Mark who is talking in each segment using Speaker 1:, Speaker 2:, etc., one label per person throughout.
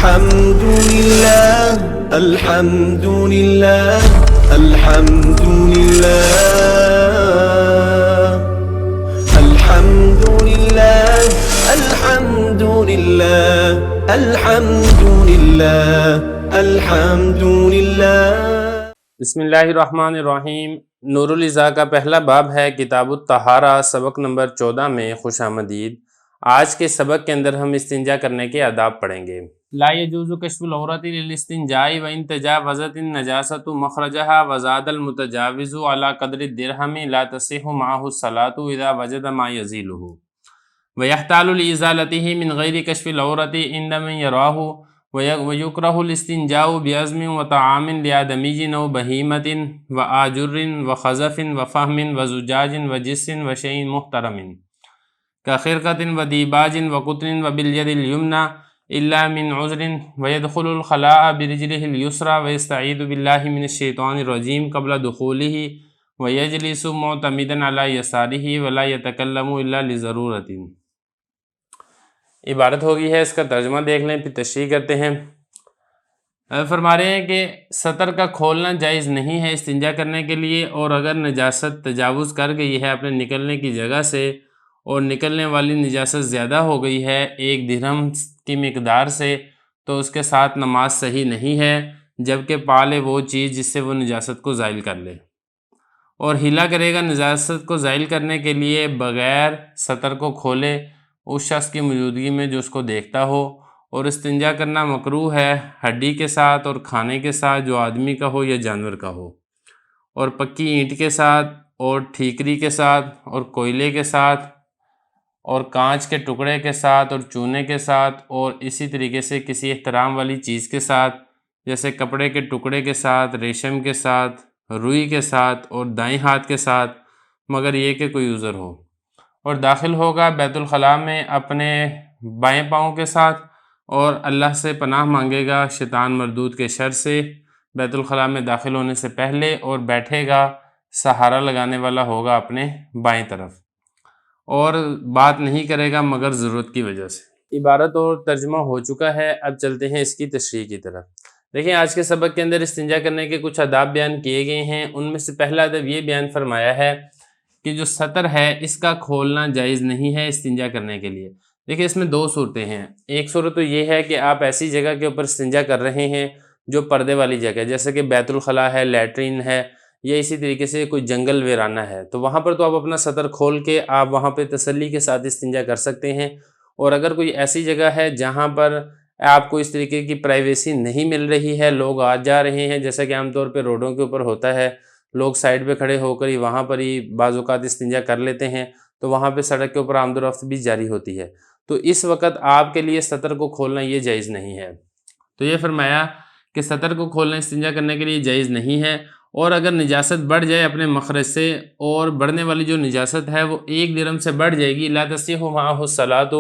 Speaker 1: الحمد لله الحمد لله الحمد لله الحمد لله الحمد لله الحمد لله الحمد لله۔
Speaker 2: بسم اللہ الرحمن الرحیم۔ نور العزا کا پہلا باب ہے کتاب الطہارہ، سبق نمبر 14 میں خوش آمدید۔ آج کے سبق کے اندر ہم استنجا کرنے کے آداب پڑھیں گے۔ لا يجوز کشف العورۃ للاستنجاء وان تجاوزت النجاسۃ مخرجها وزاد المتجاوز على قدر الدرهم لا تصح معه الصلاة اذا وجد ما يزيله ويحتال لإزالته من غير كشف العورۃ عند من يراه ويكره الاستنجاء بعزم وطعام لآدمي أو بهيمة وآجر وخزف وفهم وزجاج وجس وشيء محترم كخرقة وديباج وقطن وباليد اليمنى إلا من عذر ويدخل الخلاء برجله اليسرى ويستعيذ بالله من الشيطان الرجيم قبل دخوله ويجلس معتمدا على يساره ولا يتكلم إلا لضرورة۔ عبارت ہو گئی ہے، اس کا ترجمہ دیکھ لیں پھر تشریح کرتے ہیں۔ فرما رہے ہیں کہ سطر کا کھولنا جائز نہیں ہے استنجا کرنے کے لیے، اور اگر نجاست تجاوز کر گئی ہے اپنے نکلنے کی جگہ سے اور نکلنے والی نجاست زیادہ ہو گئی ہے 1 درہم کی مقدار سے، تو اس کے ساتھ نماز صحیح نہیں ہے جبکہ پالے وہ چیز جس سے وہ نجاست کو زائل کر لے، اور ہلا کرے گا نجاست کو زائل کرنے کے لیے بغیر سطر کو کھولے اس شخص کی موجودگی میں جو اس کو دیکھتا ہو، اور استنجا کرنا مکروہ ہے ہڈی کے ساتھ اور کھانے کے ساتھ جو آدمی کا ہو یا جانور کا ہو، اور پکی اینٹ کے ساتھ اور ٹھیکری کے ساتھ اور کوئلے کے ساتھ اور کانچ کے ٹکڑے کے ساتھ اور چونے کے ساتھ، اور اسی طریقے سے کسی احترام والی چیز کے ساتھ جیسے کپڑے کے ٹکڑے کے ساتھ، ریشم کے ساتھ، روئی کے ساتھ اور دائیں ہاتھ کے ساتھ، مگر یہ کہ کوئی عذر ہو، اور داخل ہوگا بیت الخلاء میں اپنے بائیں پاؤں کے ساتھ، اور اللہ سے پناہ مانگے گا شیطان مردود کے شر سے بیت الخلاء میں داخل ہونے سے پہلے، اور بیٹھے گا سہارا لگانے والا ہوگا اپنے بائیں طرف، اور بات نہیں کرے گا مگر ضرورت کی وجہ سے۔ عبارت اور ترجمہ ہو چکا ہے، اب چلتے ہیں اس کی تشریح کی طرف۔ دیکھیں آج کے سبق کے اندر استنجا کرنے کے کچھ آداب بیان کیے گئے ہیں، ان میں سے پہلا ادب یہ بیان فرمایا ہے کہ جو سطر ہے اس کا کھولنا جائز نہیں ہے استنجا کرنے کے لیے۔ دیکھیں اس میں 2 صورتیں ہیں۔ ایک صورت تو یہ ہے کہ آپ ایسی جگہ کے اوپر استنجا کر رہے ہیں جو پردے والی جگہ ہے، جیسے کہ بیت الخلاء ہے، لیٹرین ہے، یا اسی طریقے سے کوئی جنگل ویرانہ ہے، تو وہاں پر تو آپ اپنا سطر کھول کے آپ وہاں پہ تسلی کے ساتھ استنجا کر سکتے ہیں۔ اور اگر کوئی ایسی جگہ ہے جہاں پر آپ کو اس طریقے کی پرائیویسی نہیں مل رہی ہے، لوگ آ جا رہے ہیں، جیسا کہ عام طور پہ روڈوں کے اوپر ہوتا ہے، لوگ سائڈ پہ کھڑے ہو کر ہی وہاں پر ہی بعض اوقات استنجا کر لیتے ہیں، تو وہاں پہ سڑک کے اوپر آمد و رفت بھی جاری ہوتی ہے، تو اس وقت آپ کے لیے سطر کو کھولنا یہ جائز نہیں ہے۔ تو یہ فرمایا کہ سطر کو کھولنا استنجا کرنے کے لیے جائز نہیں ہے، اور اگر نجاست بڑھ جائے اپنے مخرج سے، اور بڑھنے والی جو نجاست ہے وہ 1 درہم سے بڑھ جائے گی، لا تصح معہ الصلاۃ،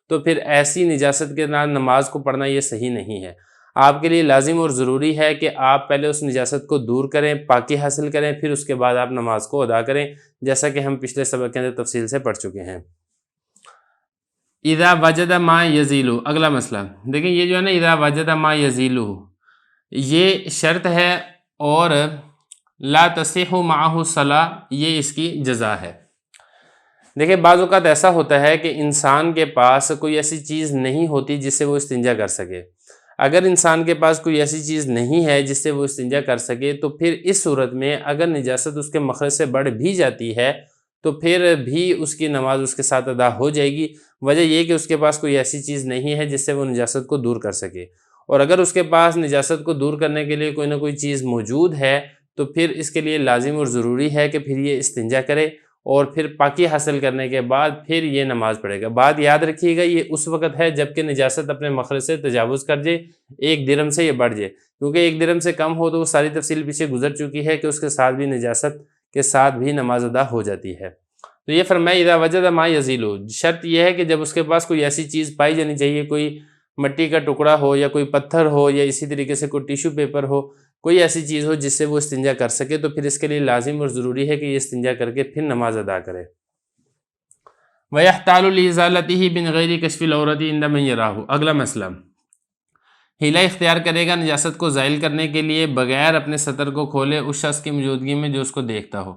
Speaker 2: تو پھر ایسی نجاست کے نام نماز کو پڑھنا یہ صحیح نہیں ہے۔ آپ کے لیے لازم اور ضروری ہے کہ آپ پہلے اس نجاست کو دور کریں، پاکی حاصل کریں، پھر اس کے بعد آپ نماز کو ادا کریں، جیسا کہ ہم پچھلے سبق کے اندر تفصیل سے پڑھ چکے ہیں۔ اذا وجد ما یزیلہ، اگلا مسئلہ دیکھیں، یہ جو ہے نا اذا وجد ما یزیلہ، یہ شرط ہے، اور لا تصح معہ الصلاۃ یہ اس کی جزا ہے۔ دیکھیں بعض اوقات ایسا ہوتا ہے کہ انسان کے پاس کوئی ایسی چیز نہیں ہوتی جس سے وہ استنجا کر سکے۔ اگر انسان کے پاس کوئی ایسی چیز نہیں ہے جس سے وہ استنجا کر سکے، تو پھر اس صورت میں اگر نجاست اس کے مخرج سے بڑھ بھی جاتی ہے تو پھر بھی اس کی نماز اس کے ساتھ ادا ہو جائے گی، وجہ یہ کہ اس کے پاس کوئی ایسی چیز نہیں ہے جس سے وہ نجاست کو دور کر سکے، اور اگر اس کے پاس نجاست کو دور کرنے کے لیے کوئی نہ کوئی چیز موجود ہے تو پھر اس کے لیے لازم اور ضروری ہے کہ پھر یہ استنجا کرے، اور پھر پاکی حاصل کرنے کے بعد پھر یہ نماز پڑھے گا۔ بات یاد رکھیے گا، یہ اس وقت ہے جب کہ نجاست اپنے مخرج سے تجاوز کر جائے، 1 درہم سے یہ بڑھ جائے، کیونکہ 1 درہم سے کم ہو تو وہ ساری تفصیل پیچھے گزر چکی ہے کہ اس کے ساتھ بھی نجاست کے ساتھ بھی نماز ادا ہو جاتی ہے۔ تو یہ فرمایا اذا وجد ما یزیلہ، شرط یہ ہے کہ جب اس کے پاس کوئی ایسی چیز پائی جانی چاہیے، کوئی مٹی کا ٹکڑا ہو یا کوئی پتھر ہو یا اسی طریقے سے کوئی ٹیشو پیپر ہو، کوئی ایسی چیز ہو جس سے وہ استنجا کر سکے، تو پھر اس کے لیے لازم اور ضروری ہے کہ یہ استنجا کر کے پھر نماز ادا کرے۔ وَيَحْتَالُ لِإِزَالَتِهِ مِنْ غَيْرِ كَشْفِ الْعَوْرَةِ عِنْدَ مَنْ يَرَاهُ، اگلا مسئلہ ہیلا اختیار کرے گا نجاست کو زائل کرنے کے لیے بغیر اپنے سطر کو کھولے اس شخص کی موجودگی میں جو اس کو دیکھتا ہو۔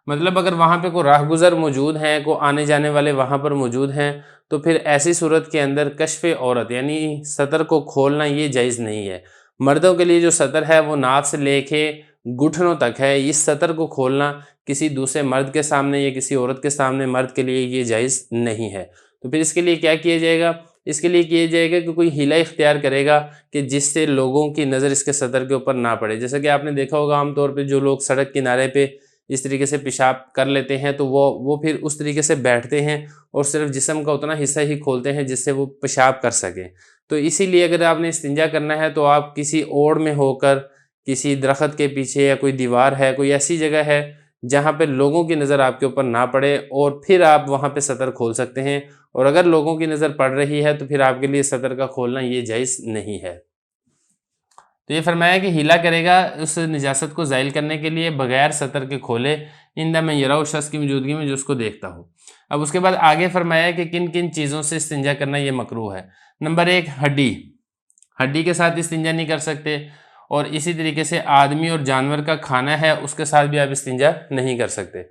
Speaker 2: مطلب اگر وہاں پہ کوئی راہ گزر موجود ہیں، کوئی آنے جانے والے وہاں پر موجود ہیں، تو پھر ایسی صورت کے اندر کشف عورت یعنی سطر کو کھولنا یہ جائز نہیں ہے۔ مردوں کے لیے جو سطر ہے وہ ناف سے لے کے گھٹنوں تک ہے، اس سطر کو کھولنا کسی دوسرے مرد کے سامنے یا کسی عورت کے سامنے مرد کے لیے یہ جائز نہیں ہے۔ تو پھر اس کے لیے کیا کیا جائے گا؟ اس کے لیے کیا جائے گا کہ کوئی ہیلا اختیار کرے گا کہ جس سے لوگوں کی نظر اس کے سطر کے اوپر نہ پڑے۔ جیسا کہ آپ نے دیکھا ہوگا عام طور پہ جو لوگ سڑک کنارے پہ اس طریقے سے پیشاب کر لیتے ہیں تو وہ پھر اس طریقے سے بیٹھتے ہیں اور صرف جسم کا اتنا حصہ ہی کھولتے ہیں جس سے وہ پیشاب کر سکیں۔ تو اسی لیے اگر آپ نے استنجا کرنا ہے تو آپ کسی اوڑ میں ہو کر کسی درخت کے پیچھے یا کوئی دیوار ہے، کوئی ایسی جگہ ہے جہاں پہ لوگوں کی نظر آپ کے اوپر نہ پڑے اور پھر آپ وہاں پہ سطر کھول سکتے ہیں، اور اگر لوگوں کی نظر پڑ رہی ہے تو پھر آپ کے لیے سطر کا کھولنا یہ جائز نہیں ہے۔ تو یہ فرمایا کہ ہیلا کرے گا اس نجاست کو زائل کرنے کے لیے بغیر سطر کے کھولے عندما یرا شخص کی موجودگی میں جو اس کو دیکھتا ہو۔ اب اس کے بعد آگے فرمایا کہ کن کن چیزوں سے استنجا کرنا یہ مکروہ ہے۔ نمبر 1، ہڈی کے ساتھ استنجا نہیں کر سکتے، اور اسی طریقے سے آدمی اور جانور کا کھانا ہے اس کے ساتھ بھی آپ استنجا نہیں کر سکتے۔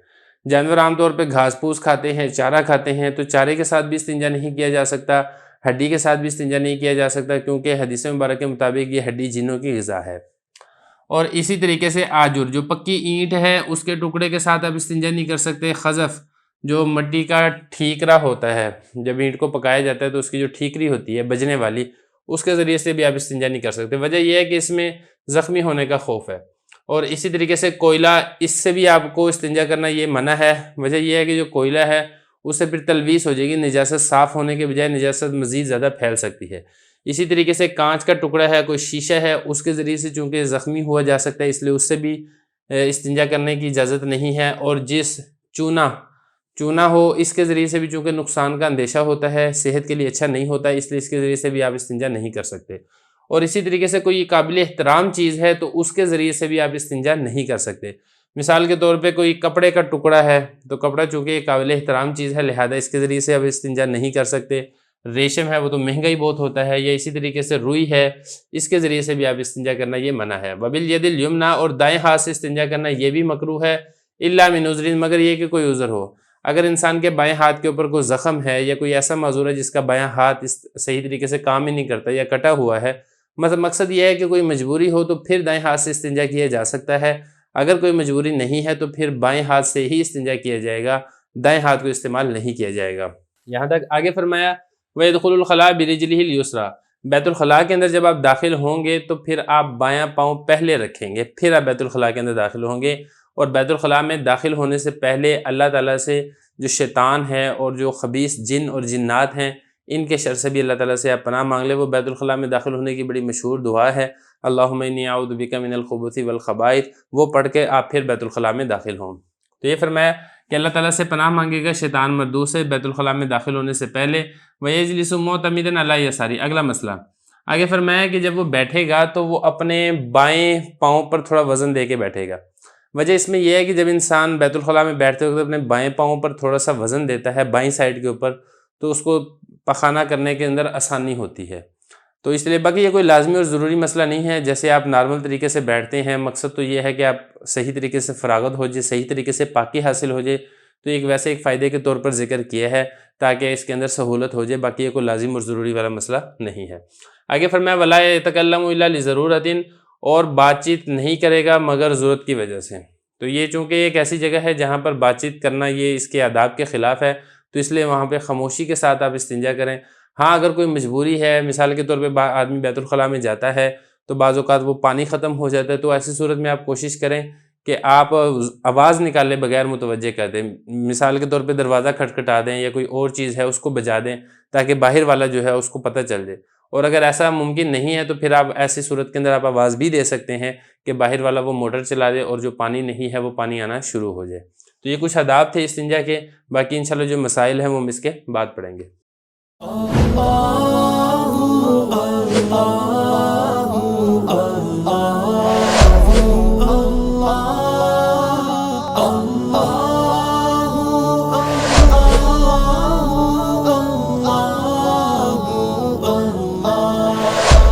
Speaker 2: جانور عام طور پہ گھاس پھوس کھاتے ہیں، چارہ کھاتے ہیں، تو چارے کے ساتھ بھی استنجا نہیں کیا جا سکتا، ہڈی کے ساتھ بھی استنجا نہیں کیا جا سکتا، کیونکہ حدیث مبارک کے مطابق یہ ہڈی جنوں کی غذا ہے۔ اور اسی طریقے سے آجر جو پکی اینٹ ہے اس کے ٹکڑے کے ساتھ آپ استنجا نہیں کر سکتے۔ خزف جو مٹی کا ٹھیکرا ہوتا ہے، جب اینٹ کو پکایا جاتا ہے تو اس کی جو ٹھیکری ہوتی ہے بجنے والی، اس کے ذریعے سے بھی آپ استنجا نہیں کر سکتے۔ وجہ یہ ہے کہ اس میں زخمی ہونے کا خوف ہے۔ اور اسی طریقے سے کوئلہ، اس سے بھی آپ کو استنجا کرنا یہ منع ہے۔ وجہ یہ ہے کہ جو کوئلہ ہے اس سے پھر تلویث ہو جائے گی، نجاست صاف ہونے کے بجائے نجاست مزید زیادہ پھیل سکتی ہے۔ اسی طریقے سے کانچ کا ٹکڑا ہے، کوئی شیشہ ہے، اس کے ذریعے سے چونکہ زخمی ہوا جا سکتا ہے، اس لیے اس سے بھی استنجا کرنے کی اجازت نہیں ہے۔ اور جس چونا ہو، اس کے ذریعے سے بھی چونکہ نقصان کا اندیشہ ہوتا ہے، صحت کے لیے اچھا نہیں ہوتا، اس لیے اس کے ذریعے سے بھی آپ استنجا نہیں کر سکتے۔ اور اسی طریقے سے کوئی قابل احترام چیز ہے تو اس کے ذریعے سے بھی آپ استنجا نہیں کر سکتے۔ مثال کے طور پہ کوئی کپڑے کا ٹکڑا ہے، تو کپڑا چونکہ ایک قابل احترام چیز ہے، لہذا اس کے ذریعے سے آپ استنجا نہیں کر سکتے۔ ریشم ہے، وہ تو مہنگا ہی بہت ہوتا ہے، یا اسی طریقے سے روئی ہے، اس کے ذریعے سے بھی آپ استنجا کرنا یہ منع ہے۔ وبالید الیمنی، اور دائیں ہاتھ سے استنجا کرنا یہ بھی مکروہ ہے، الا من عذر، مگر یہ کہ کوئی عذر ہو۔ اگر انسان کے بائیں ہاتھ کے اوپر کوئی زخم ہے یا کوئی ایسا معذور ہے جس کا بائیں ہاتھ صحیح طریقے سے کام ہی نہیں کرتا یا کٹا ہوا ہے، مقصد یہ ہے کہ کوئی مجبوری ہو تو پھر دائیں ہاتھ سے استنجا کیا جا سکتا ہے۔ اگر کوئی مجبوری نہیں ہے تو پھر بائیں ہاتھ سے ہی استنجا کیا جائے گا، دائیں ہاتھ کو استعمال نہیں کیا جائے گا۔ یہاں تک آگے فرمایا وَيَدْخُلُ الْخَلَاءَ بِرِجْلِهِ الْيُسْرَىٰ، بیت الخلاء کے اندر جب آپ داخل ہوں گے تو پھر آپ بایاں پاؤں پہلے رکھیں گے، پھر آپ بیت الخلاء کے اندر داخل ہوں گے۔ اور بیت الخلاء میں داخل ہونے سے پہلے اللہ تعالیٰ سے جو شیطان ہے اور جو خبیث جن اور جنات ہیں ان کے شر سے بھی اللہ تعالیٰ سے آپ پناہ مانگ لیں۔ وہ بیت الخلاء میں داخل ہونے کی بڑی مشہور دعا ہے، اللہم انی اعوذ بک من الخبث والخبائث، وہ پڑھ کے آپ پھر بیت الخلاء میں داخل ہوں۔ تو یہ فرمایا کہ اللہ تعالیٰ سے پناہ مانگے گا شیطان مردود سے بیت الخلاء میں داخل ہونے سے پہلے۔ وَيَجْلِسُ مُعْتَمِدًا عَلَىٰ يَسَارِهِ، اگلا مسئلہ آگے فرمایا کہ جب وہ بیٹھے گا تو وہ اپنے بائیں پاؤں پر تھوڑا وزن دے کے بیٹھے گا۔ وجہ اس میں یہ ہے کہ جب انسان بیت الخلاء میں بیٹھتے وقت اپنے بائیں پاؤں پر تھوڑا سا وزن دیتا ہے بائیں سائڈ کے اوپر، تو اس کو پخانہ کرنے کے اندر آسانی ہوتی ہے۔ تو اس لیے باقی یہ کوئی لازمی اور ضروری مسئلہ نہیں ہے، جیسے آپ نارمل طریقے سے بیٹھتے ہیں، مقصد تو یہ ہے کہ آپ صحیح طریقے سے فراغت ہو جائے، صحیح طریقے سے پاکی حاصل ہو جائے، تو ایک فائدے کے طور پر ذکر کیا ہے تاکہ اس کے اندر سہولت ہو جائے، باقی یہ کوئی لازم اور ضروری والا مسئلہ نہیں ہے۔ آگے فرمایا وَلَا يَتَكَلَّمُ إِلَّا لِضَرُورَةٍ، اور بات چیت نہیں کرے گا مگر ضرورت کی وجہ سے۔ تو یہ چونکہ ایک ایسی جگہ ہے جہاں پر بات چیت کرنا یہ اس کے آداب کے خلاف ہے، تو اس لیے وہاں پہ خاموشی کے ساتھ آپ استنجا کریں۔ ہاں اگر کوئی مجبوری ہے، مثال کے طور پہ آدمی بیت الخلاء میں جاتا ہے تو بعض اوقات وہ پانی ختم ہو جاتا ہے، تو ایسی صورت میں آپ کوشش کریں کہ آپ آواز نکالے بغیر متوجہ کر دیں، مثال کے طور پہ دروازہ کھٹکھٹا دیں یا کوئی اور چیز ہے اس کو بجا دیں تاکہ باہر والا جو ہے اس کو پتہ چل جائے۔ اور اگر ایسا ممکن نہیں ہے تو پھر آپ ایسی صورت کے اندر آپ آواز بھی دے سکتے ہیں کہ باہر والا وہ موٹر چلا دے اور جو پانی نہیں ہے وہ پانی آنا شروع ہو جائے۔ تو یہ کچھ آداب تھے استنجا کے، باقی انشاءاللہ جو مسائل ہیں وہ ہم اس کے بعد پڑھیں گے۔